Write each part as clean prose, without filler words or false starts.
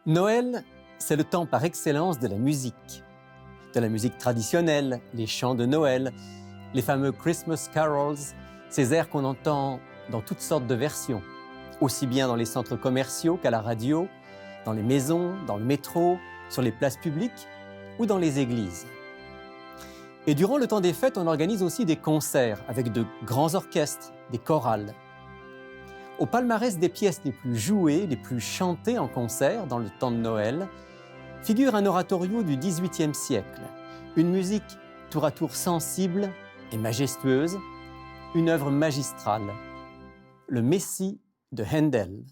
Noël, c'est le temps par excellence de la musique. De la musique traditionnelle, les chants de Noël, les fameux Christmas carols, ces airs qu'on entend dans toutes sortes de versions, aussi bien dans les centres commerciaux qu'à la radio, dans les maisons, dans le métro, sur les places publiques ou dans les églises. Et durant le temps des fêtes, on organise aussi des concerts avec de grands orchestres, des chorales. Au palmarès des pièces les plus jouées, les plus chantées en concert dans le temps de Noël, figure un oratorio du XVIIIe siècle, une musique tour à tour sensible et majestueuse, une œuvre magistrale, le Messie de Handel.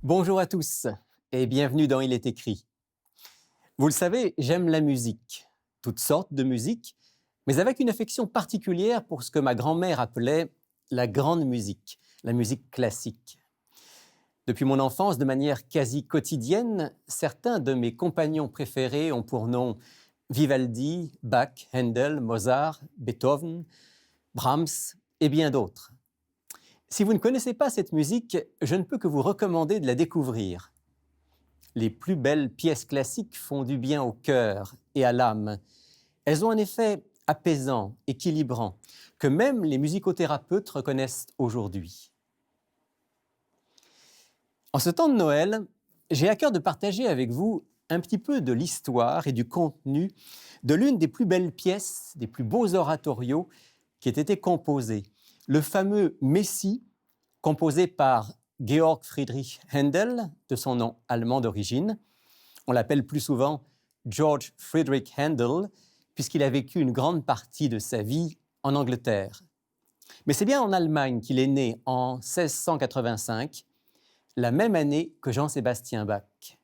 Bonjour à tous et bienvenue dans Il est écrit. Vous le savez, j'aime la musique, toutes sortes de musique, mais avec une affection particulière pour ce que ma grand-mère appelait la grande musique, la musique classique. Depuis mon enfance, de manière quasi quotidienne, certains de mes compagnons préférés ont pour nom Vivaldi, Bach, Handel, Mozart, Beethoven, Brahms et bien d'autres. Si vous ne connaissez pas cette musique, je ne peux que vous recommander de la découvrir. Les plus belles pièces classiques font du bien au cœur et à l'âme. Elles ont un effet apaisant, équilibrant, que même les musicothérapeutes reconnaissent aujourd'hui. En ce temps de Noël, j'ai à cœur de partager avec vous un petit peu de l'histoire et du contenu de l'une des plus belles pièces, des plus beaux oratorios qui ait été composés. Le fameux Messie, composé par Georg Friedrich Händel, de son nom allemand d'origine. On l'appelle plus souvent George Friedrich Händel, puisqu'il a vécu une grande partie de sa vie en Angleterre. Mais c'est bien en Allemagne qu'il est né en 1685, la même année que Jean-Sébastien Bach.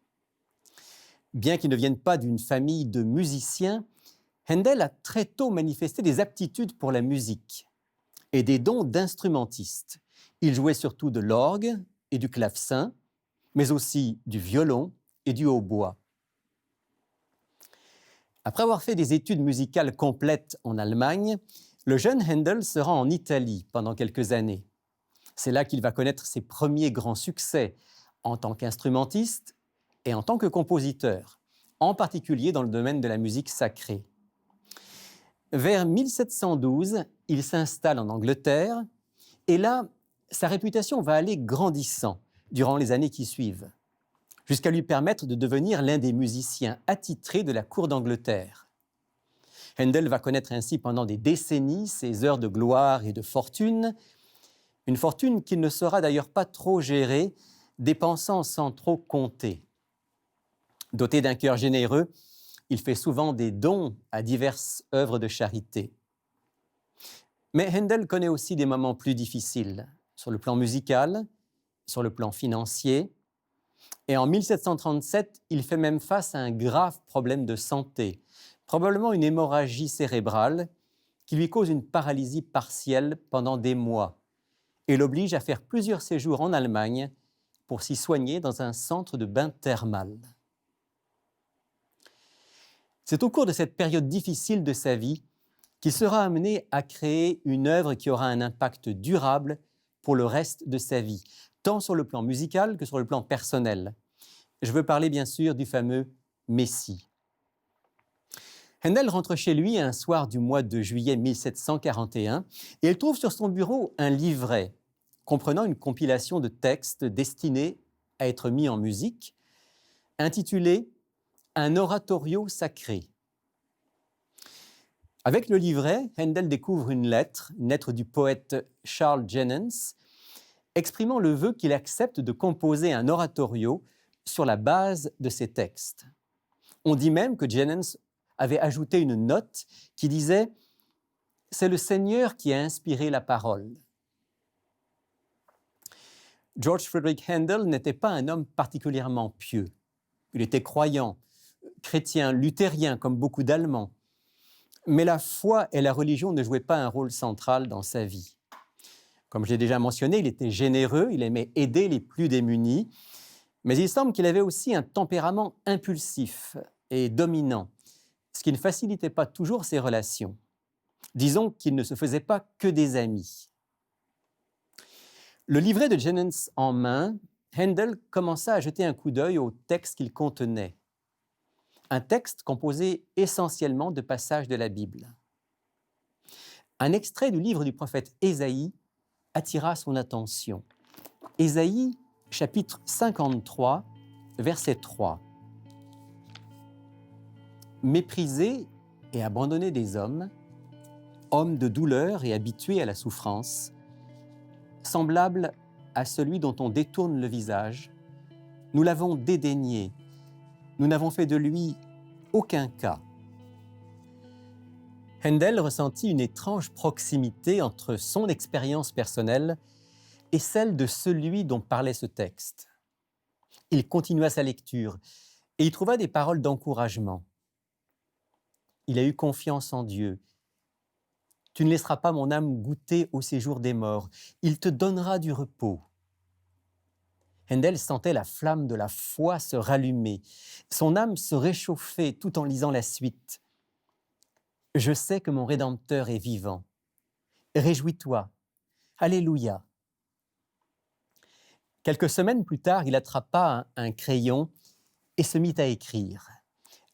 Bien qu'il ne vienne pas d'une famille de musiciens, Händel a très tôt manifesté des aptitudes pour la musique et des dons d'instrumentiste. Il jouait surtout de l'orgue et du clavecin, mais aussi du violon et du hautbois. Après avoir fait des études musicales complètes en Allemagne, le jeune Händel se rend en Italie pendant quelques années. C'est là qu'il va connaître ses premiers grands succès en tant qu'instrumentiste et en tant que compositeur, en particulier dans le domaine de la musique sacrée. Vers 1712, il s'installe en Angleterre et là, sa réputation va aller grandissant durant les années qui suivent, jusqu'à lui permettre de devenir l'un des musiciens attitrés de la cour d'Angleterre. Händel va connaître ainsi pendant des décennies ses heures de gloire et de fortune, une fortune qu'il ne saura d'ailleurs pas trop gérer, dépensant sans trop compter. Doté d'un cœur généreux, il fait souvent des dons à diverses œuvres de charité. Mais Händel connaît aussi des moments plus difficiles, sur le plan musical, sur le plan financier. Et en 1737, il fait même face à un grave problème de santé, probablement une hémorragie cérébrale qui lui cause une paralysie partielle pendant des mois et l'oblige à faire plusieurs séjours en Allemagne pour s'y soigner dans un centre de bain thermal. C'est au cours de cette période difficile de sa vie qu'il sera amené à créer une œuvre qui aura un impact durable pour le reste de sa vie, tant sur le plan musical que sur le plan personnel. Je veux parler bien sûr du fameux Messie. Händel rentre chez lui un soir du mois de juillet 1741 et il trouve sur son bureau un livret comprenant une compilation de textes destinés à être mis en musique, intitulé « Un oratorio sacré ». Avec le livret, Händel découvre une lettre du poète Charles Jennens, exprimant le vœu qu'il accepte de composer un oratorio sur la base de ces textes. On dit même que Jennens avait ajouté une note qui disait « C'est le Seigneur qui a inspiré la parole ». George Friedrich Handel n'était pas un homme particulièrement pieux. Il était croyant, chrétien, luthérien, comme beaucoup d'Allemands. Mais la foi et la religion ne jouaient pas un rôle central dans sa vie. Comme j'ai déjà mentionné, il était généreux, il aimait aider les plus démunis, mais il semble qu'il avait aussi un tempérament impulsif et dominant, ce qui ne facilitait pas toujours ses relations. Disons qu'il ne se faisait pas que des amis. Le livret de Jennens en main, Handel commença à jeter un coup d'œil au texte qu'il contenait. Un texte composé essentiellement de passages de la Bible. Un extrait du livre du prophète Ésaïe attira son attention. Ésaïe, chapitre 53, verset 3. « Méprisé et abandonné des hommes, homme de douleur et habitué à la souffrance, semblable à celui dont on détourne le visage, nous l'avons dédaigné, nous n'avons fait de lui aucun cas. » Handel ressentit une étrange proximité entre son expérience personnelle et celle de celui dont parlait ce texte. Il continua sa lecture et y trouva des paroles d'encouragement. Il a eu confiance en Dieu. « Tu ne laisseras pas mon âme goûter au séjour des morts. Il te donnera du repos. » Handel sentait la flamme de la foi se rallumer. Son âme se réchauffait tout en lisant la suite. « Je sais que mon Rédempteur est vivant. Réjouis-toi. Alléluia. » Quelques semaines plus tard, il attrapa un crayon et se mit à écrire.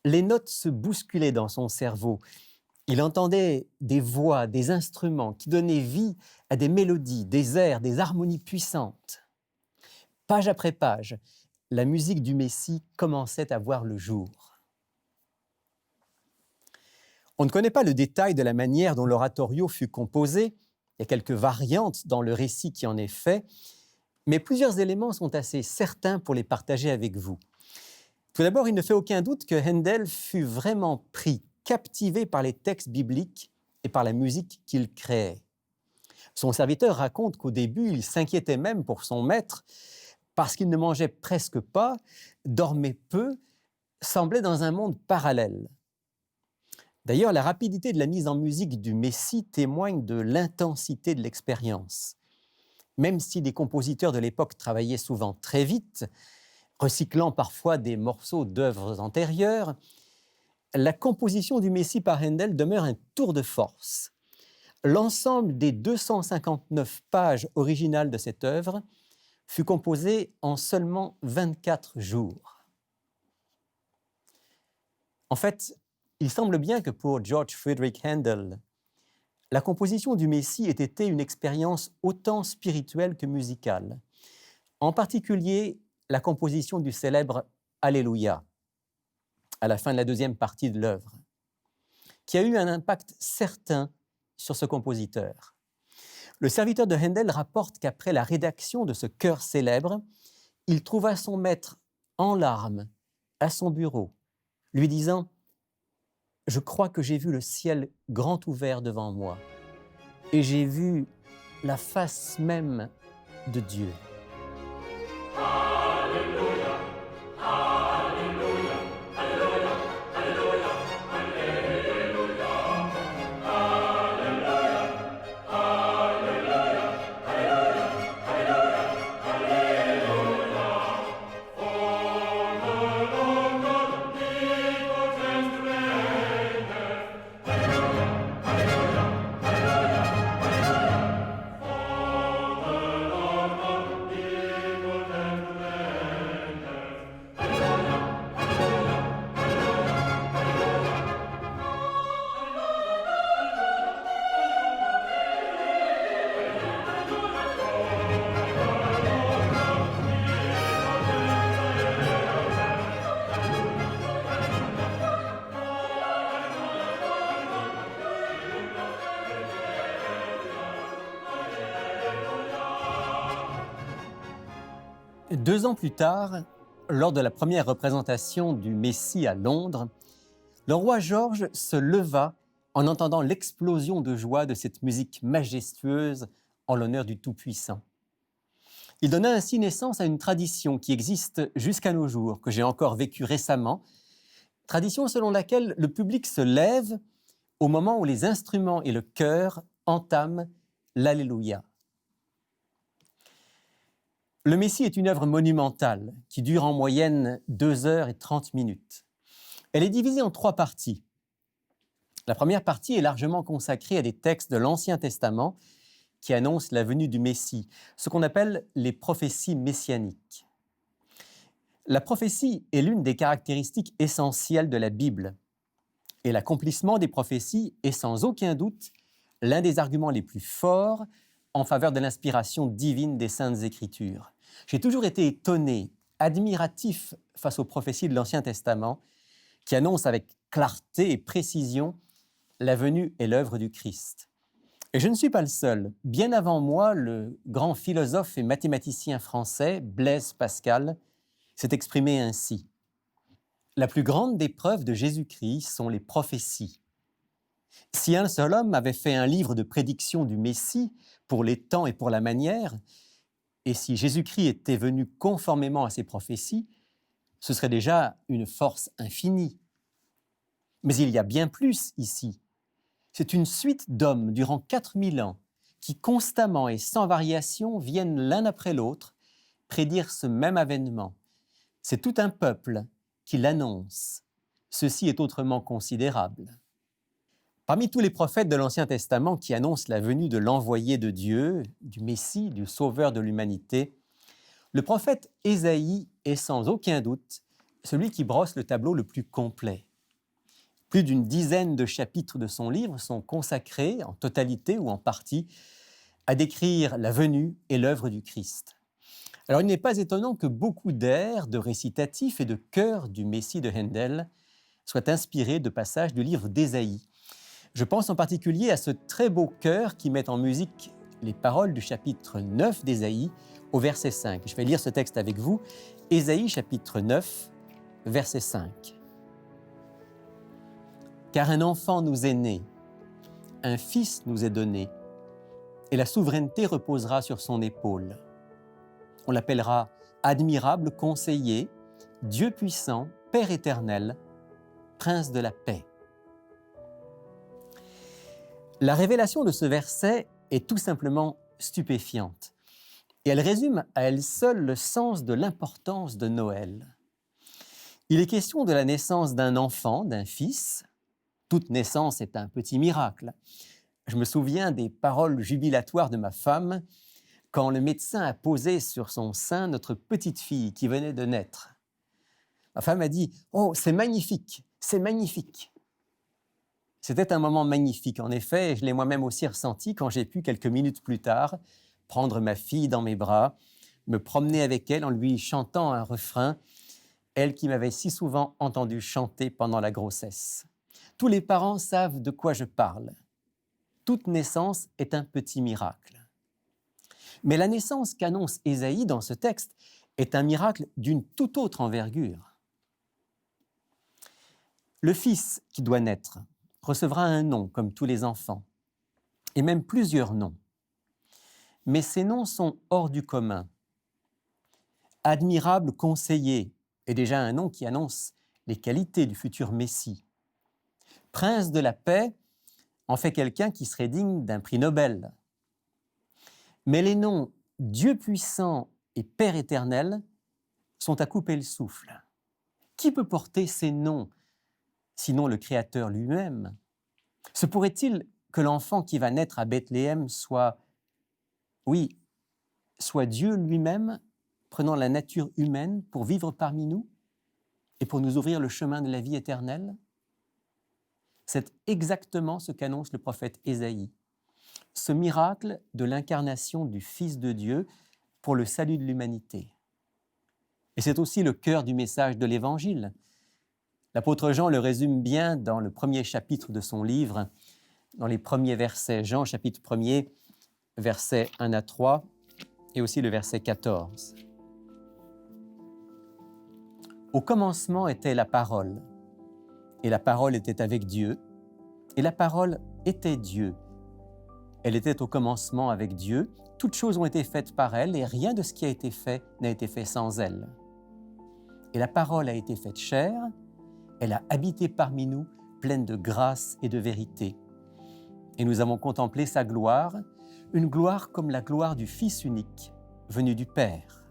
Les notes se bousculaient dans son cerveau. Il entendait des voix, des instruments qui donnaient vie à des mélodies, des airs, des harmonies puissantes. Page après page, la musique du Messie commençait à voir le jour. On ne connaît pas le détail de la manière dont l'oratorio fut composé. Il y a quelques variantes dans le récit qui en est fait, mais plusieurs éléments sont assez certains pour les partager avec vous. Tout d'abord, il ne fait aucun doute que Handel fut vraiment pris, captivé par les textes bibliques et par la musique qu'il créait. Son serviteur raconte qu'au début, il s'inquiétait même pour son maître parce qu'il ne mangeait presque pas, dormait peu, semblait dans un monde parallèle. D'ailleurs, la rapidité de la mise en musique du Messie témoigne de l'intensité de l'expérience. Même si les compositeurs de l'époque travaillaient souvent très vite, recyclant parfois des morceaux d'œuvres antérieures, la composition du Messie par Handel demeure un tour de force. L'ensemble des 259 pages originales de cette œuvre fut composé en seulement 24 jours. En fait, il semble bien que pour George Friedrich Handel, la composition du Messie ait été une expérience autant spirituelle que musicale. En particulier, la composition du célèbre « Alléluia » à la fin de la deuxième partie de l'œuvre, qui a eu un impact certain sur ce compositeur. Le serviteur de Handel rapporte qu'après la rédaction de ce chœur célèbre, il trouva son maître en larmes à son bureau, lui disant « Je crois que j'ai vu le ciel grand ouvert devant moi et j'ai vu la face même de Dieu. » Deux ans plus tard, lors de la première représentation du Messie à Londres, Le roi George se leva en entendant l'explosion de joie de cette musique majestueuse en l'honneur du Tout-Puissant. Il donna ainsi naissance à une tradition qui existe jusqu'à nos jours, que j'ai encore vécue récemment, tradition selon laquelle le public se lève au moment où les instruments et le chœur entament l'Alléluia. Le Messie est une œuvre monumentale qui dure en moyenne 2 heures et 30 minutes. Elle est divisée en 3 parties. La première partie est largement consacrée à des textes de l'Ancien Testament qui annoncent la venue du Messie, ce qu'on appelle les prophéties messianiques. La prophétie est l'une des caractéristiques essentielles de la Bible, et l'accomplissement des prophéties est sans aucun doute l'un des arguments les plus forts en faveur de l'inspiration divine des Saintes Écritures. J'ai toujours été étonné, admiratif face aux prophéties de l'Ancien Testament qui annoncent avec clarté et précision la venue et l'œuvre du Christ. Et je ne suis pas le seul. Bien avant moi, le grand philosophe et mathématicien français Blaise Pascal s'est exprimé ainsi. La plus grande des preuves de Jésus-Christ sont les prophéties. Si un seul homme avait fait un livre de prédiction du Messie pour les temps et pour la manière, et si Jésus-Christ était venu conformément à ces prophéties, ce serait déjà une force infinie. Mais il y a bien plus ici. C'est une suite d'hommes durant 4000 ans qui constamment et sans variation viennent l'un après l'autre prédire ce même avènement. C'est tout un peuple qui l'annonce. Ceci est autrement considérable. Parmi tous les prophètes de l'Ancien Testament qui annoncent la venue de l'envoyé de Dieu, du Messie, du Sauveur de l'humanité, le prophète Ésaïe est sans aucun doute celui qui brosse le tableau le plus complet. Plus d'une dizaine de chapitres de son livre sont consacrés, en totalité ou en partie, à décrire la venue et l'œuvre du Christ. Alors il n'est pas étonnant que beaucoup d'airs, de récitatifs et de chœurs du Messie de Handel soient inspirés de passages du livre d'Ésaïe. Je pense en particulier à ce très beau chœur qui met en musique les paroles du chapitre 9 d'Ésaïe au verset 5. Je vais lire ce texte avec vous. Ésaïe chapitre 9, verset 5. « Car un enfant nous est né, un fils nous est donné, et la souveraineté reposera sur son épaule. On l'appellera admirable conseiller, Dieu puissant, Père éternel, Prince de la paix. » La révélation de ce verset est tout simplement stupéfiante et elle résume à elle seule le sens de l'importance de Noël. Il est question de la naissance d'un enfant, d'un fils. Toute naissance est un petit miracle. Je me souviens des paroles jubilatoires de ma femme quand le médecin a posé sur son sein notre petite fille qui venait de naître. Ma femme a dit « Oh, c'est magnifique, c'est magnifique !» C'était un moment magnifique, en effet, et je l'ai moi-même aussi ressenti quand j'ai pu, quelques minutes plus tard, prendre ma fille dans mes bras, me promener avec elle en lui chantant un refrain, elle qui m'avait si souvent entendu chanter pendant la grossesse. Tous les parents savent de quoi je parle. Toute naissance est un petit miracle. Mais la naissance qu'annonce Ésaïe dans ce texte est un miracle d'une toute autre envergure. Le fils qui doit naître recevra un nom comme tous les enfants, et même plusieurs noms. Mais ces noms sont hors du commun. Admirable conseiller est déjà un nom qui annonce les qualités du futur Messie. Prince de la paix en fait quelqu'un qui serait digne d'un prix Nobel. Mais les noms Dieu puissant et Père éternel sont à couper le souffle. Qui peut porter ces noms, sinon le Créateur lui-même? Se pourrait-il que l'enfant qui va naître à Bethléem soit Dieu lui-même, prenant la nature humaine pour vivre parmi nous et pour nous ouvrir le chemin de la vie éternelle? C'est exactement ce qu'annonce le prophète Ésaïe. Ce miracle de l'incarnation du Fils de Dieu pour le salut de l'humanité. Et c'est aussi le cœur du message de l'Évangile. L'apôtre Jean le résume bien dans le premier chapitre de son livre, dans les premiers versets. Jean chapitre 1er, versets 1 à 3, et aussi le verset 14. Au commencement était la parole, Et la parole était avec Dieu, et la parole était Dieu. Elle était au commencement avec Dieu, toutes choses ont été faites par elle, et rien de ce qui a été fait n'a été fait sans elle. Et la parole a été faite chair, elle a habité parmi nous, pleine de grâce et de vérité. Et nous avons contemplé sa gloire, une gloire comme la gloire du Fils unique, venu du Père.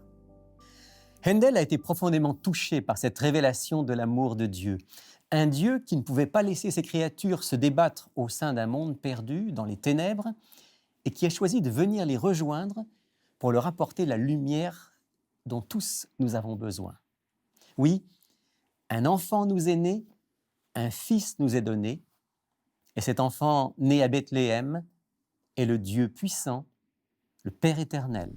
Handel a été profondément touché par cette révélation de l'amour de Dieu. Un Dieu qui ne pouvait pas laisser ses créatures se débattre au sein d'un monde perdu, dans les ténèbres, et qui a choisi de venir les rejoindre pour leur apporter la lumière dont tous nous avons besoin. Oui, un enfant nous est né, un fils nous est donné, et cet enfant né à Bethléem est le Dieu puissant, le Père éternel.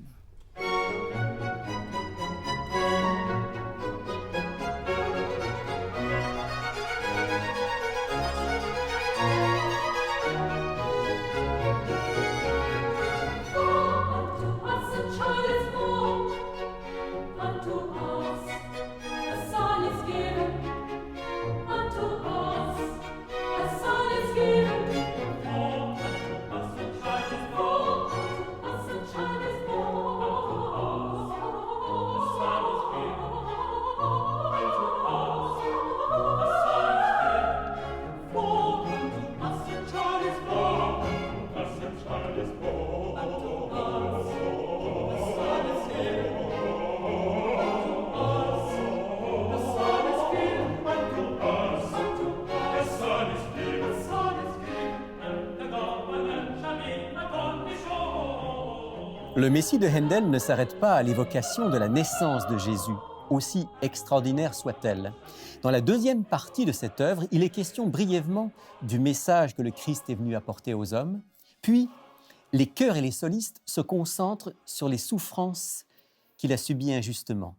Le Messie de Handel ne s'arrête pas à l'évocation de la naissance de Jésus, aussi extraordinaire soit-elle. Dans la deuxième partie de cette œuvre, il est question brièvement du message que le Christ est venu apporter aux hommes, puis les chœurs et les solistes se concentrent sur les souffrances qu'il a subies injustement.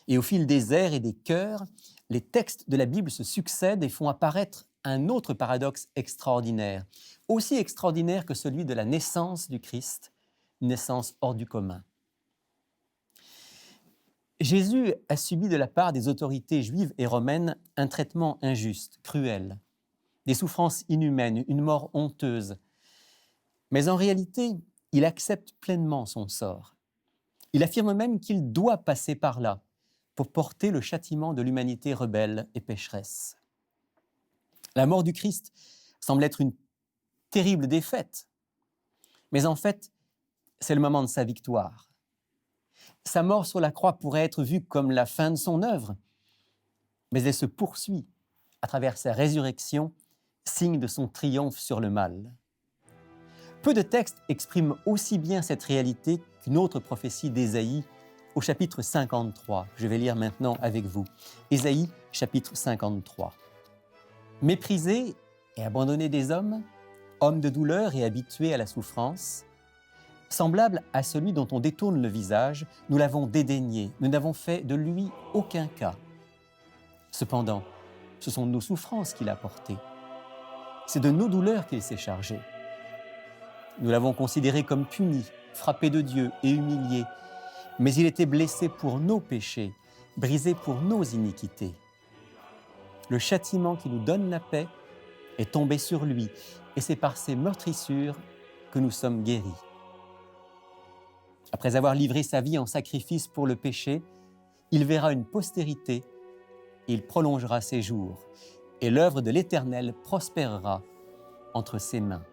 Et au fil des airs et des chœurs, les textes de la Bible se succèdent et font apparaître un autre paradoxe extraordinaire, aussi extraordinaire que celui de la naissance du Christ, naissance hors du commun. Jésus a subi de la part des autorités juives et romaines un traitement injuste, cruel, des souffrances inhumaines, une mort honteuse. Mais en réalité, il accepte pleinement son sort. Il affirme même qu'il doit passer par là pour porter le châtiment de l'humanité rebelle et pécheresse. La mort du Christ semble être une terrible défaite, mais en fait, c'est le moment de sa victoire. Sa mort sur la croix pourrait être vue comme la fin de son œuvre, mais elle se poursuit à travers sa résurrection, signe de son triomphe sur le mal. Peu de textes expriment aussi bien cette réalité qu'une autre prophétie d'Ésaïe au chapitre 53. Je vais lire maintenant avec vous. Ésaïe, chapitre 53. « Méprisé et abandonné des hommes, homme de douleur et habitué à la souffrance, semblable à celui dont on détourne le visage, nous l'avons dédaigné, nous n'avons fait de lui aucun cas. Cependant, ce sont nos souffrances qu'il a portées. C'est de nos douleurs qu'il s'est chargé. Nous l'avons considéré comme puni, frappé de Dieu et humilié, mais il était blessé pour nos péchés, brisé pour nos iniquités. Le châtiment qui nous donne la paix est tombé sur lui, et c'est par ses meurtrissures que nous sommes guéris. » Après avoir livré sa vie en sacrifice pour le péché, il verra une postérité et il prolongera ses jours, et l'œuvre de l'Éternel prospérera entre ses mains.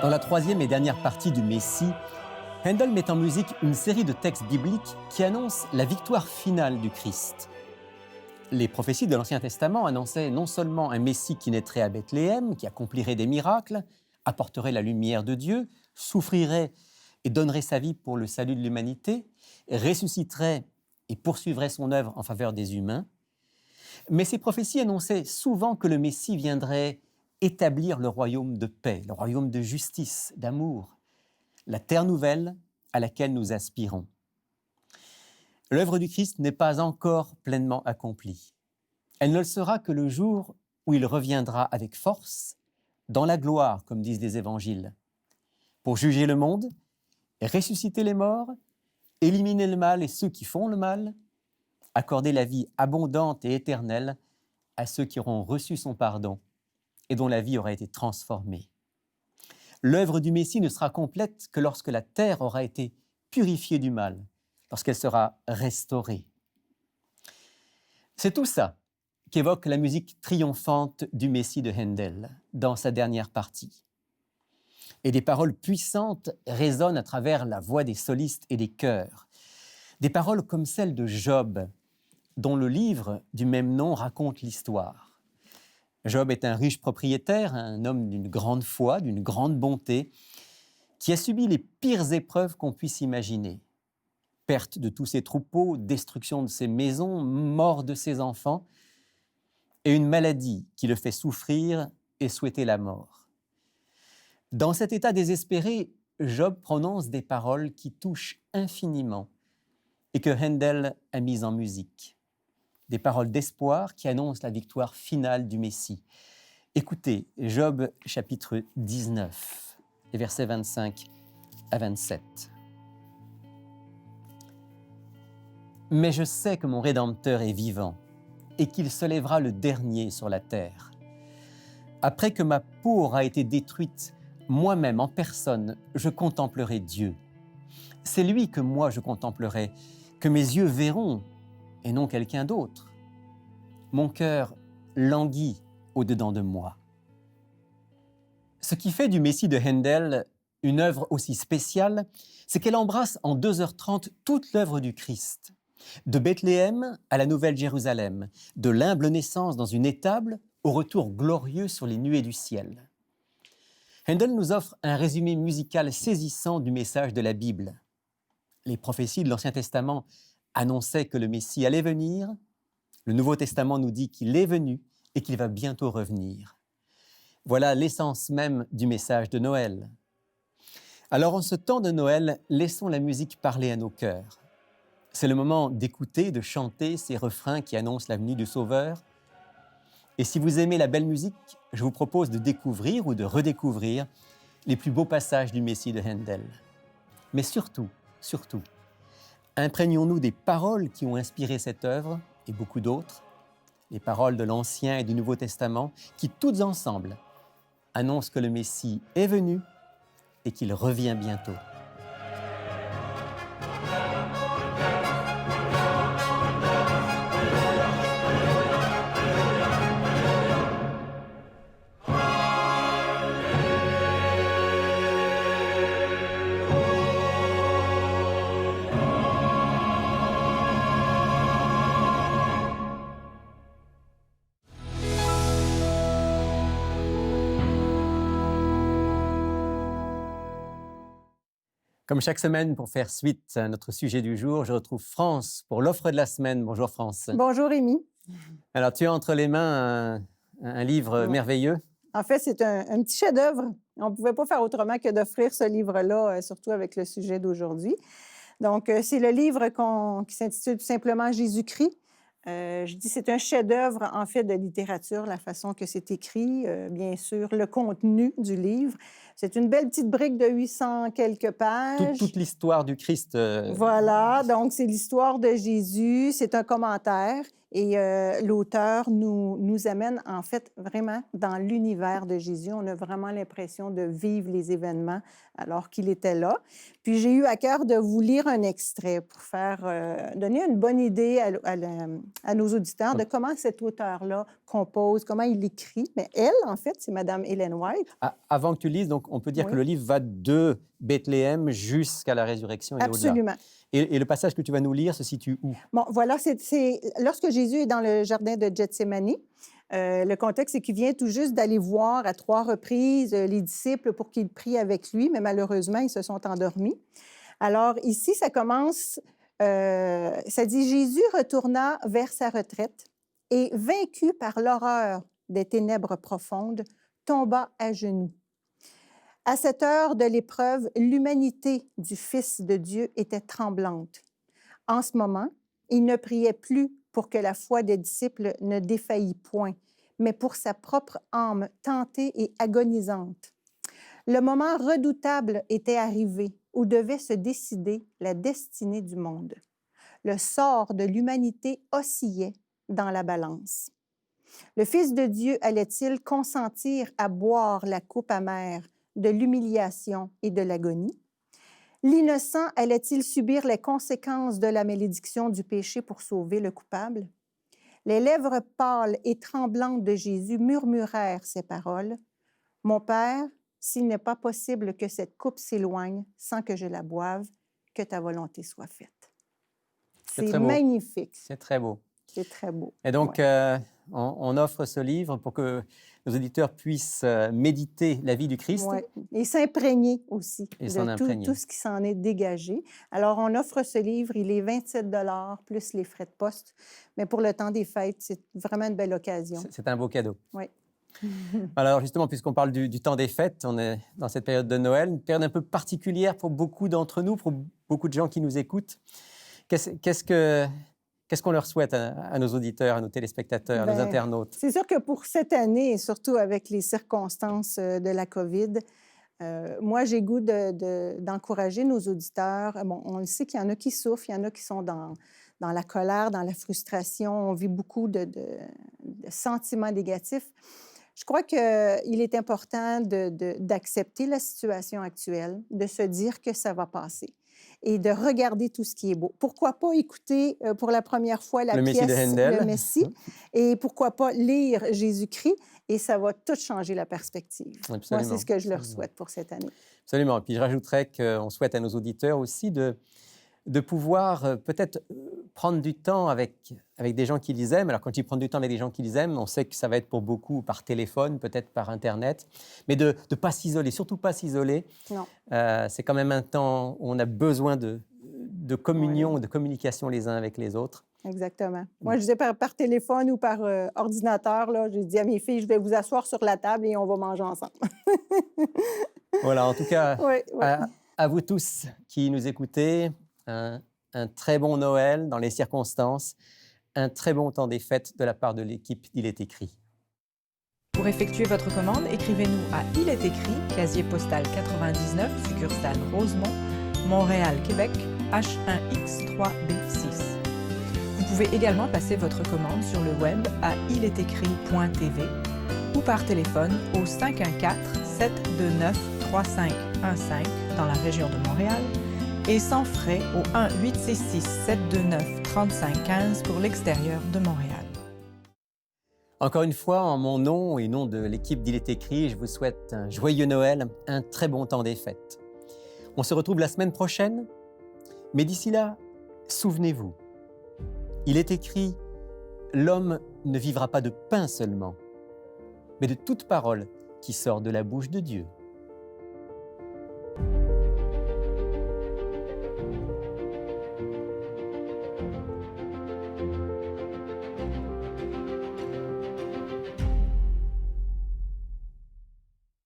Dans la troisième et dernière partie du Messie, Handel met en musique une série de textes bibliques qui annoncent la victoire finale du Christ. Les prophéties de l'Ancien Testament annonçaient non seulement un Messie qui naîtrait à Bethléem, qui accomplirait des miracles, apporterait la lumière de Dieu, souffrirait et donnerait sa vie pour le salut de l'humanité, ressusciterait et poursuivrait son œuvre en faveur des humains. Mais ces prophéties annonçaient souvent que le Messie viendrait établir le royaume de paix, le royaume de justice, d'amour, la terre nouvelle à laquelle nous aspirons. L'œuvre du Christ n'est pas encore pleinement accomplie. Elle ne le sera que le jour où il reviendra avec force, dans la gloire, comme disent les évangiles, pour juger le monde, ressusciter les morts, éliminer le mal et ceux qui font le mal, accorder la vie abondante et éternelle à ceux qui auront reçu son pardon et dont la vie aura été transformée. L'œuvre du Messie ne sera complète que lorsque la terre aura été purifiée du mal, lorsqu'elle sera restaurée. C'est tout ça qu'évoque la musique triomphante du Messie de Handel dans sa dernière partie. Et des paroles puissantes résonnent à travers la voix des solistes et des chœurs. Des paroles comme celles de Job, dont le livre du même nom raconte l'histoire. Job est un riche propriétaire, un homme d'une grande foi, d'une grande bonté, qui a subi les pires épreuves qu'on puisse imaginer. Perte de tous ses troupeaux, destruction de ses maisons, mort de ses enfants, et une maladie qui le fait souffrir et souhaiter la mort. Dans cet état désespéré, Job prononce des paroles qui touchent infiniment et que Handel a mises en musique. Des paroles d'espoir qui annoncent la victoire finale du Messie. Écoutez, Job chapitre 19, les versets 25 à 27. « Mais je sais que mon Rédempteur est vivant et qu'il se lèvera le dernier sur la terre. Après que ma peau aura été détruite, moi-même en personne, je contemplerai Dieu. C'est lui que moi je contemplerai, que mes yeux verront et non quelqu'un d'autre. Mon cœur languit au-dedans de moi. » Ce qui fait du Messie de Handel une œuvre aussi spéciale, c'est qu'elle embrasse en 2h30 toute l'œuvre du Christ. De Bethléem à la Nouvelle Jérusalem, de l'humble naissance dans une étable au retour glorieux sur les nuées du ciel. Handel nous offre un résumé musical saisissant du message de la Bible. Les prophéties de l'Ancien Testament annonçaient que le Messie allait venir. Le Nouveau Testament nous dit qu'il est venu et qu'il va bientôt revenir. Voilà l'essence même du message de Noël. Alors en ce temps de Noël, laissons la musique parler à nos cœurs. C'est le moment d'écouter, de chanter ces refrains qui annoncent la venue du Sauveur. Et si vous aimez la belle musique, je vous propose de découvrir ou de redécouvrir les plus beaux passages du Messie de Handel. Mais surtout, imprégnons-nous des paroles qui ont inspiré cette œuvre et beaucoup d'autres, les paroles de l'Ancien et du Nouveau Testament, qui toutes ensemble annoncent que le Messie est venu et qu'il revient bientôt. Comme chaque semaine, pour faire suite à notre sujet du jour, je retrouve France pour l'offre de la semaine. Bonjour France. Bonjour Rémi. Alors, tu as entre les mains un livre merveilleux. En fait, c'est un petit chef-d'œuvre. On ne pouvait pas faire autrement que d'offrir ce livre-là, surtout avec le sujet d'aujourd'hui. Donc, c'est le livre qui s'intitule tout simplement Jésus-Christ. Je dis c'est un chef-d'œuvre, en fait, de littérature, la façon que c'est écrit, bien sûr, le contenu du livre. C'est une belle petite brique de 800 quelques pages. Toute l'histoire du Christ. Voilà, donc c'est l'histoire de Jésus, c'est un commentaire et l'auteur nous amène en fait vraiment dans l'univers de Jésus. On a vraiment l'impression de vivre les événements alors qu'il était là. Puis j'ai eu à cœur de vous lire un extrait pour donner une bonne idée à nos auditeurs de comment cet auteur-là compose, comment il écrit. Mais elle, en fait, c'est Madame Ellen White. Avant que tu lises, donc, on peut dire que le livre va de Bethléem jusqu'à la résurrection et au-delà. Absolument. Et le passage que tu vas nous lire se situe où? Bon, voilà, c'est lorsque Jésus est dans le jardin de Gethsémani. Le contexte, c'est qu'il vient tout juste d'aller voir à 3 reprises les disciples pour qu'ils prient avec lui, mais malheureusement, ils se sont endormis. Alors ici, ça commence Ça dit, Jésus retourna vers sa retraite et, vaincu par l'horreur des ténèbres profondes, tomba à genoux. À cette heure de l'épreuve, l'humanité du Fils de Dieu était tremblante. En ce moment, il ne priait plus pour que la foi des disciples ne défaillît point, mais pour sa propre âme tentée et agonisante. Le moment redoutable était arrivé où devait se décider la destinée du monde. Le sort de l'humanité oscillait dans la balance. Le Fils de Dieu allait-il consentir à boire la coupe amère de l'humiliation et de l'agonie? L'innocent allait-il subir les conséquences de la malédiction du péché pour sauver le coupable? Les lèvres pâles et tremblantes de Jésus murmurèrent ces paroles. « Mon Père, s'il n'est pas possible que cette coupe s'éloigne sans que je la boive, que ta volonté soit faite. » C'est magnifique. C'est très beau. C'est très beau. Et donc, ouais. On offre ce livre pour que nos auditeurs puissent méditer la vie du Christ. Ouais. Et s'imprégner aussi et de tout ce qui s'en est dégagé. Alors, on offre ce livre, il est 27 $ plus les frais de poste. Mais pour le temps des fêtes, c'est vraiment une belle occasion. C'est un beau cadeau. Oui. Alors justement, puisqu'on parle du temps des fêtes, on est dans cette période de Noël, une période un peu particulière pour beaucoup d'entre nous, pour beaucoup de gens qui nous écoutent. Qu'est-ce qu'on leur souhaite à nos auditeurs, à nos téléspectateurs, à nos internautes? C'est sûr que pour cette année, et surtout avec les circonstances de la COVID, moi, j'ai goût d'encourager nos auditeurs. Bon, on le sait qu'il y en a qui souffrent, il y en a qui sont dans la colère, dans la frustration. On vit beaucoup de sentiments négatifs. Je crois qu'il est important d'accepter la situation actuelle, de se dire que ça va passer et de regarder tout ce qui est beau. Pourquoi pas écouter pour la première fois la pièce Le Messie et pourquoi pas lire Jésus-Christ et ça va tout changer la perspective. Absolument. Moi, c'est ce que je leur souhaite pour cette année. Absolument. Et puis je rajouterais qu'on souhaite à nos auditeurs aussi de pouvoir peut-être prendre du temps avec des gens qu'ils aiment. Alors, quand ils prennent du temps avec des gens qu'ils aiment, on sait que ça va être pour beaucoup par téléphone, peut-être par Internet, mais de ne pas s'isoler, surtout pas s'isoler. Non. C'est quand même un temps où on a besoin de communion, de communication les uns avec les autres. Exactement. Moi, je disais par téléphone ou par ordinateur, là, je dis à mes filles, je vais vous asseoir sur la table et on va manger ensemble. Voilà, en tout cas, oui. À vous tous qui nous écoutez, un très bon Noël dans les circonstances, un très bon temps des fêtes de la part de l'équipe d'Il est écrit. Pour effectuer votre commande, écrivez-nous à Il est écrit, casier postal 99, succursale Rosemont, Montréal, Québec, H1X3B6. Vous pouvez également passer votre commande sur le web à iletécrit.tv ou par téléphone au 514-729-3515 dans la région de Montréal et sans frais au 1-866-729-3515 pour l'extérieur de Montréal. Encore une fois, en mon nom et nom de l'équipe d'Il est écrit, je vous souhaite un joyeux Noël, un très bon temps des fêtes. On se retrouve la semaine prochaine, mais d'ici là, souvenez-vous, il est écrit « L'homme ne vivra pas de pain seulement, mais de toute parole qui sort de la bouche de Dieu ».